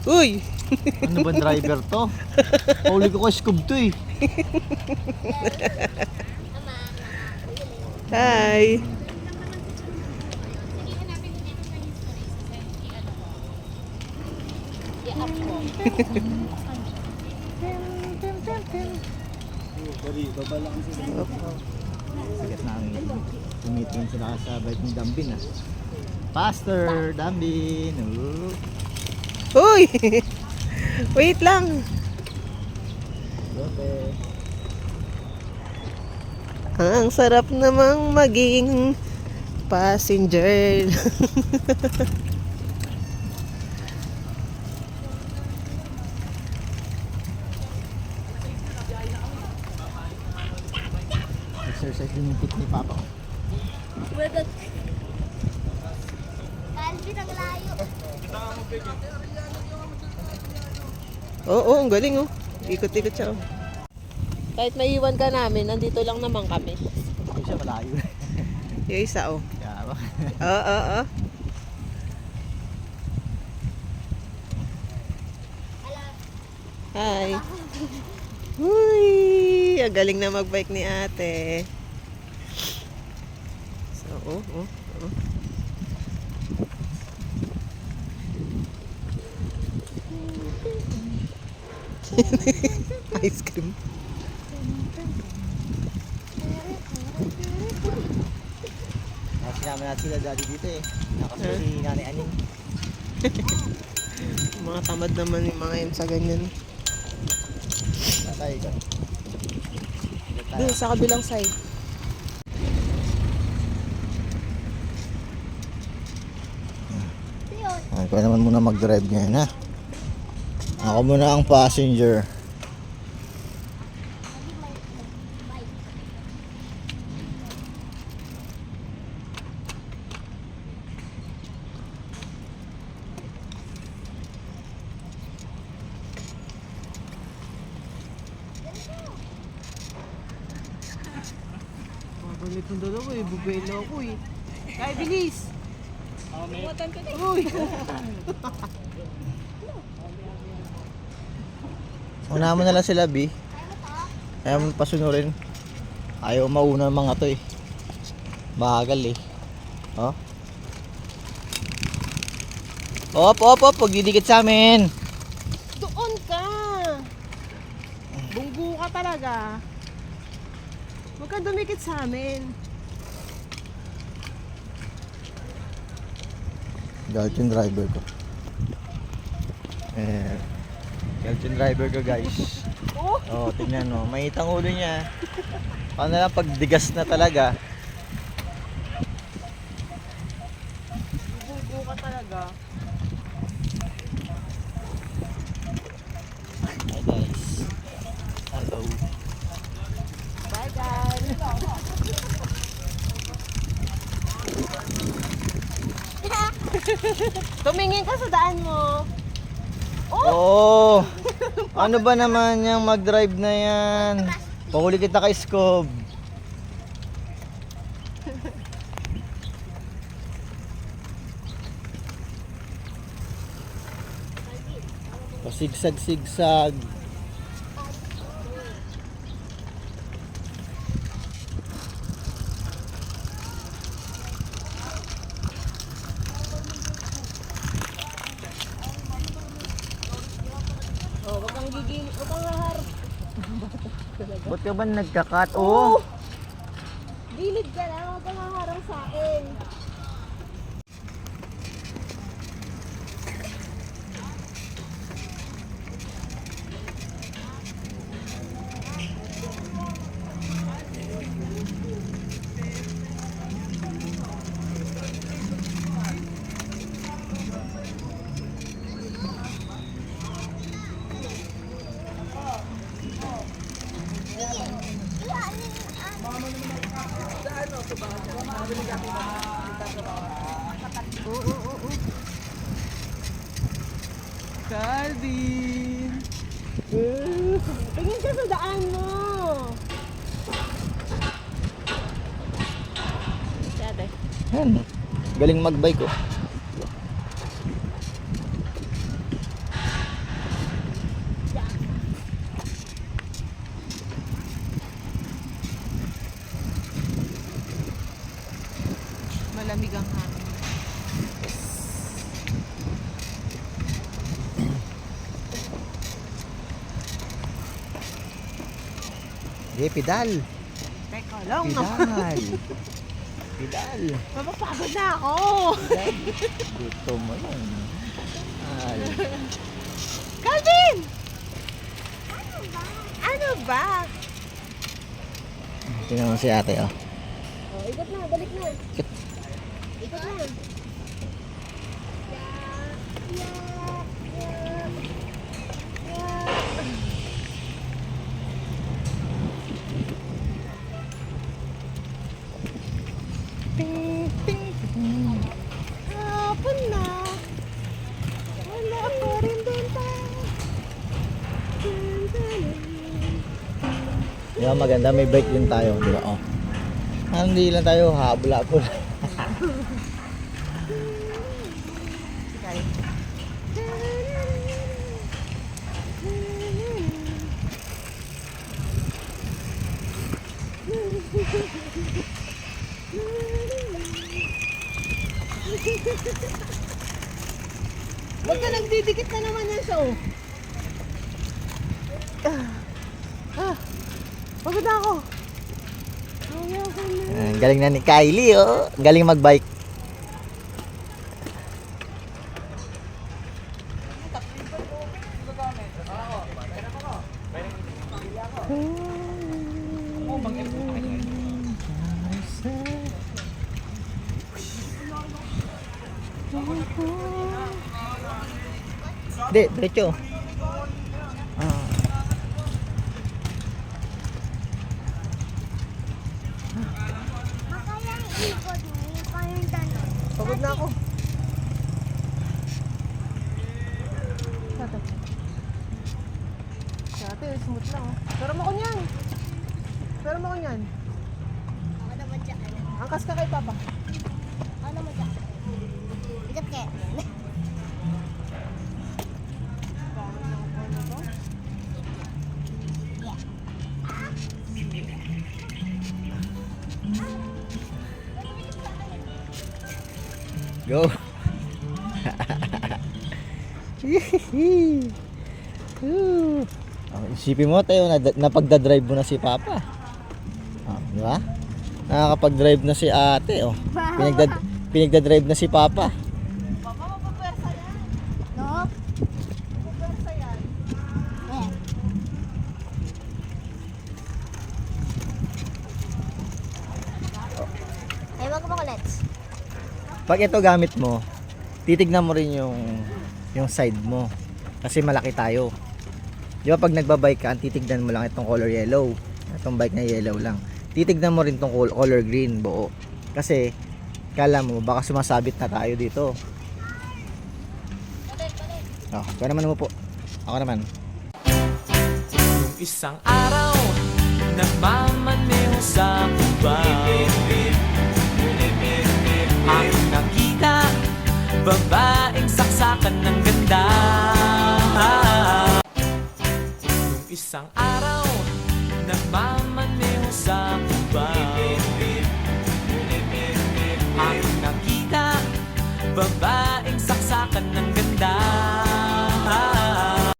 Uy! Ano ba driver to? Pauli ko kay Scoob to eh. Hi! Sigat namin. Tumitingin sila sa bike ni Dambin ah. Pastor Dambin. Uy! Wait lang! Ang sarap namang maging passenger. Exercise din yung tip ni Papa. Kalbi ng layo. Oo, ang galing oh. Ikot-ikot siya oh. Kahit maiwan ka namin, nandito lang naman kami. Hindi siya malayo. Yung isa oh. Kaya ba? Oo. Hi. Uy, ang galing na magbike ni ate. So, oh. Ice cream. Sinama natin sila daddy dito eh. Nakasulit si Nanay Aning. Mga tamad naman yung mga yun sa ganyan. Tatay ko. Doon sa kabilang side. Ako naman muna mag-drive ngayon ha. Ako muna ang passenger. Mabalik ng dalawa eh, bubelo ako eh. Kaya bilis! Uy! Una mo na lang sila B. Ayaw mo pasunurin. Ayaw mauna ng mga to eh. Bagal eh. Oh. Op. Huwag didikit sa amin. Doon ka! Bunggo ka talaga. Huwag kang dumikit sa amin. Galit yung driver ko. Galit yung driver ko guys. Oh, tingnan mo. Mainit ang ulo niya. Paano lang pag digas na talaga. Bunggo ka talaga. Hi guys. Hello. Bye guys! Tumingin ka sa daan mo. Oh! Ano ba naman yung mag-drive na yan? Pahuli kita kay Scoob. Pasigsag-sigsag. Oh, wag kang gigil. Wag kang haharap. Ba't ka ba nagka-cut? Oh! Gilid ka lang. Wag kang haharang sa akin. Oo. Calvin! Tingin ka sa daan mo! Dati. Yan. Galing mag-bike oh. malamig ang hangin. Sige, pedal. Teka lang, Pedal. Pedal. mapapagod na ako. Pedal. Gusto mo yan. Pedal. Calvin! Ano ba? Tingnan mo si ate, oh. Oh, ikot na, balik na. Ikot na. Hapon na. Wala pa rin doon tayo. Di ba maganda, may bike din tayo, di ba? Oh. Hindi lang tayo habla-habla. Huwag ka nagdidikit na naman yan sa pagod ako. Galing na ni Kylie, oh. Galing magbike. Hindi, diretso. Ah. Pagod na ako. Dati, smooth lang oh. Pero mo ko niyan. Pero mo ko niyan. Angkas ka kay Papa. Go. Isipin mo tayo, napagdadrive mo na si Papa. Di ba? Nakakapag-drive na si ate, oh. Pinagdadrive na si Papa. Papa, mapapwersa yan. No? Mapapwersa yan. Ay, wag mo kulets. Pag ito gamit mo, titignan mo rin yung side mo. Kasi malaki tayo. Di ba pag nagbabike ka, titignan mo lang itong color yellow. Itong bike na yellow lang. Titignan mo rin itong color green, buo. Kasi, kala mo, baka sumasabit na tayo dito. Oh, ikaw naman mo po. Ako naman. Isang araw, nagmamaneho sa Cubao. Ang nakita, babaeng saksakan ng